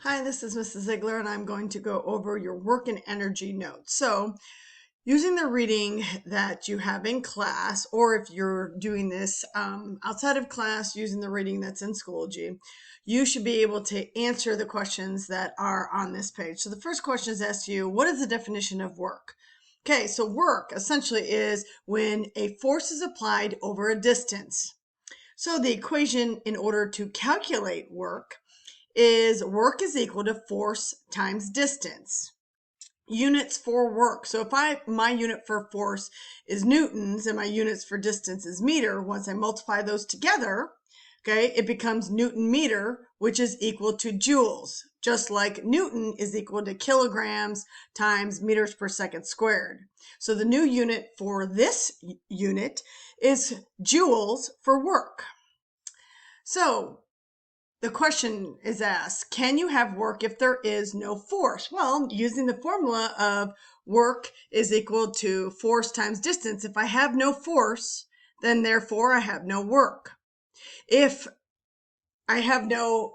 Hi, this is Mrs. Ziegler, and I'm going to go over your work and energy notes. So, using the reading that you have in class, or if you're doing this outside of class, using the reading that's in Schoology, you should be able to answer the questions that are on this page. So, the first question is asked you, what is the definition of work? Okay, so work essentially is when a force is applied over a distance. So, the equation in order to calculate work is work is equal to force times distance. Units for work. So if my unit for force is newtons and my units for distance is meter, once I multiply those together, okay, it becomes Newton meter, which is equal to joules, just like Newton is equal to kilograms times meters per second squared. So the new unit for this unit is joules for work. So the question is asked, can you have work if there is no force? Well, using the formula of work is equal to force times distance, if I have no force, then therefore I have no work. If I have no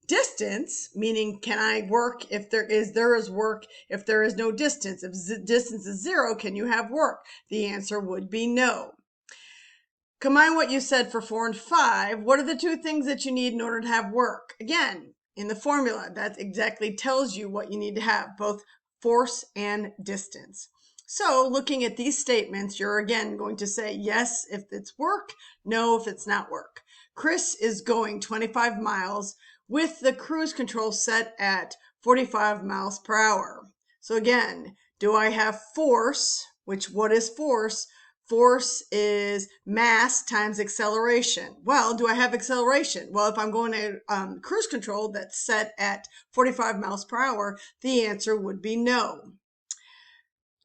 distance, meaning can I work if there is work if there is no distance? If distance is 0, can you have work? The answer would be no. Combine what you said for 4 and 5. What are the two things that you need in order to have work? Again, in the formula, that exactly tells you what you need to have, both force and distance. So looking at these statements, you're again going to say yes if it's work, no if it's not work. Chris is going 25 miles with the cruise control set at 45 miles per hour. So again, do I have force, which what is force? Force is mass times acceleration. Well, do I have acceleration? Well, if I'm going to cruise control that's set at 45 miles per hour, the answer would be no.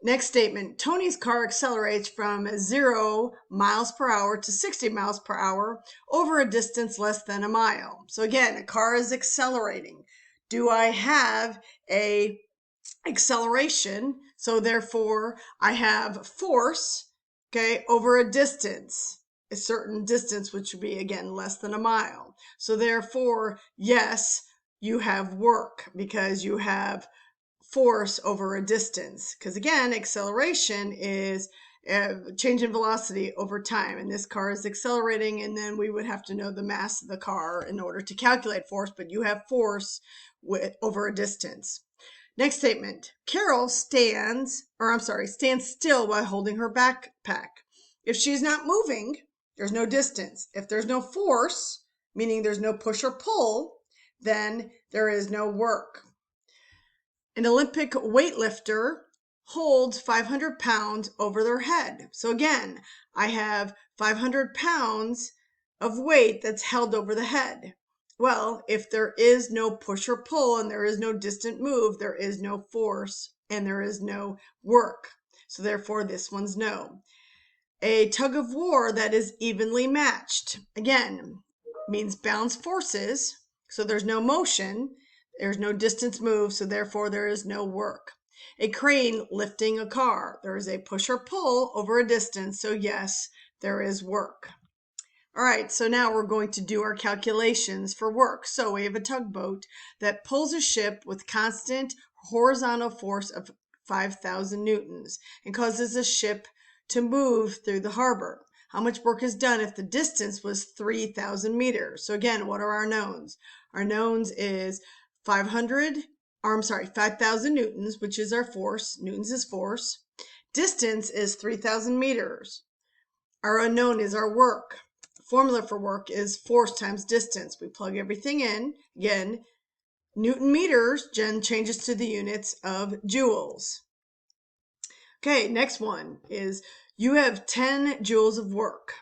Next statement, Tony's car accelerates from 0 miles per hour to 60 miles per hour over a distance less than a mile. So again, a car is accelerating. Do I have a acceleration? So therefore, I have force, okay, over a distance, a certain distance, which would be, again, less than a mile. So therefore, yes, you have work because you have force over a distance. Because again, acceleration is change in velocity over time, and this car is accelerating, and then we would have to know the mass of the car in order to calculate force, but you have force over a distance. Next statement, Carol stands still while holding her backpack. If she's not moving, there's no distance. If there's no force, meaning there's no push or pull, then there is no work. An Olympic weightlifter holds 500 pounds over their head. So again, I have 500 pounds of weight that's held over the head. Well, if there is no push or pull and there is no distant move, there is no force and there is no work. So therefore, this one's no. A tug of war that is evenly matched. Again, means balanced forces. So there's no motion. There's no distance move. So therefore, there is no work. A crane lifting a car. There is a push or pull over a distance. So yes, there is work. All right, so now we're going to do our calculations for work. So we have a tugboat that pulls a ship with constant horizontal force of 5,000 newtons and causes a ship to move through the harbor. How much work is done if the distance was 3,000 meters? So again, what are our knowns? Our knowns is 5,000 newtons, which is our force. Newtons is force. Distance is 3,000 meters. Our unknown is our work. Formula for work is force times distance. We plug everything in. Again, Newton meters changes to the units of joules. Okay, next one is you have 10 joules of work.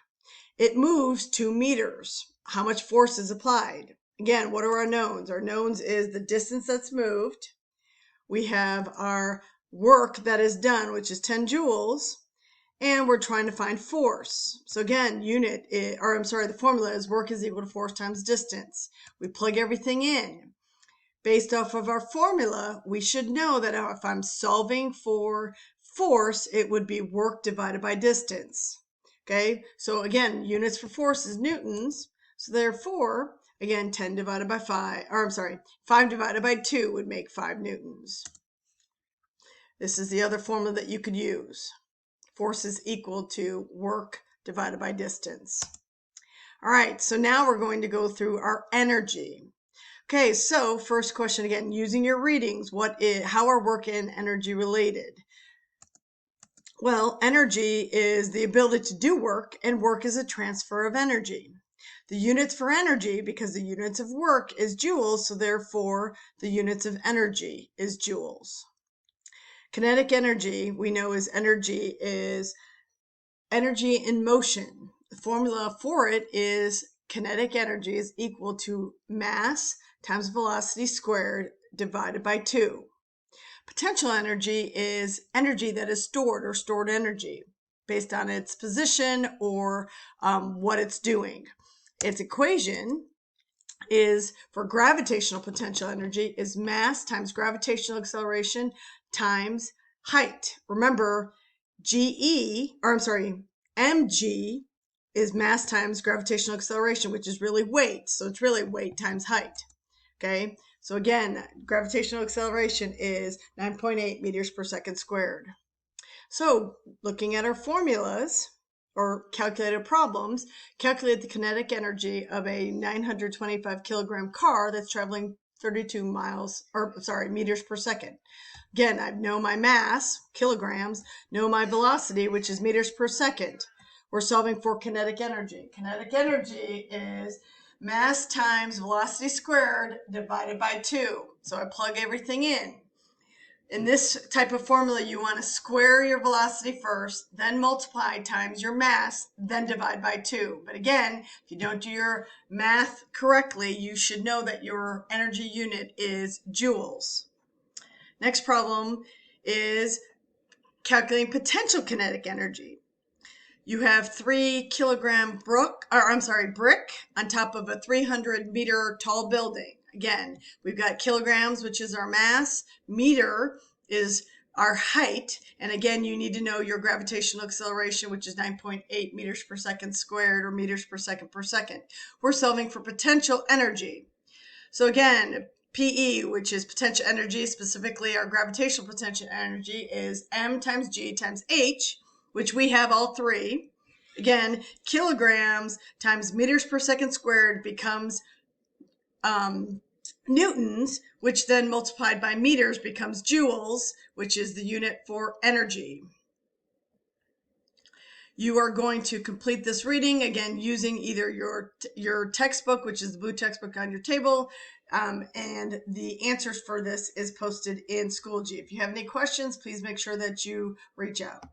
It moves 2 meters. How much force is applied? Again, what are our knowns? Our knowns is the distance that's moved. We have our work that is done, which is 10 joules. And we're trying to find force. So again, the formula is work is equal to force times distance. We plug everything in. Based off of our formula, we should know that if I'm solving for force, it would be work divided by distance. Okay, so again, units for force is newtons. So therefore, Again, 10 divided by 5, or I'm sorry, 5 divided by 2 would make 5 newtons. This is the other formula that you could use. Force is equal to work divided by distance. All right, so now we're going to go through our energy. Okay, so first question again, using your readings, how are work and energy related? Well, energy is the ability to do work, and work is a transfer of energy. The units for energy, because the units of work is joules, so therefore the units of energy is joules. Kinetic energy, we know is energy in motion. The formula for it is kinetic energy is equal to mass times velocity squared divided by 2. Potential energy is energy that is stored, or stored energy, based on its position or what it's doing. Its equation is for gravitational potential energy is mass times gravitational acceleration times height. Remember, mg is mass times gravitational acceleration, which is really weight. So it's really weight times height. Okay, so again, gravitational acceleration is 9.8 meters per second squared. So looking at our formulas, or calculated problems, calculate the kinetic energy of a 925 kilogram car that's traveling 32 meters per second. Again, I know my mass, kilograms, know my velocity, which is meters per second. We're solving for kinetic energy. Kinetic energy is mass times velocity squared divided by 2. So I plug everything in. In this type of formula, you want to square your velocity first, then multiply times your mass, then divide by 2. But again, if you don't do your math correctly, you should know that your energy unit is joules. Next problem is calculating potential kinetic energy. You have 3 kilogram brick on top of a 300 meter tall building. Again, we've got kilograms, which is our mass. Meter is our height. And again, you need to know your gravitational acceleration, which is 9.8 meters per second squared, or meters per second per second. We're solving for potential energy. So again, PE, which is potential energy, specifically our gravitational potential energy, is M times G times H, which we have all three. Again, kilograms times meters per second squared becomes newtons, which then multiplied by meters becomes joules, which is the unit for energy. You are going to complete this reading, again, using either your textbook, which is the blue textbook on your table, and the answers for this is posted in Schoology. If you have any questions, please make sure that you reach out.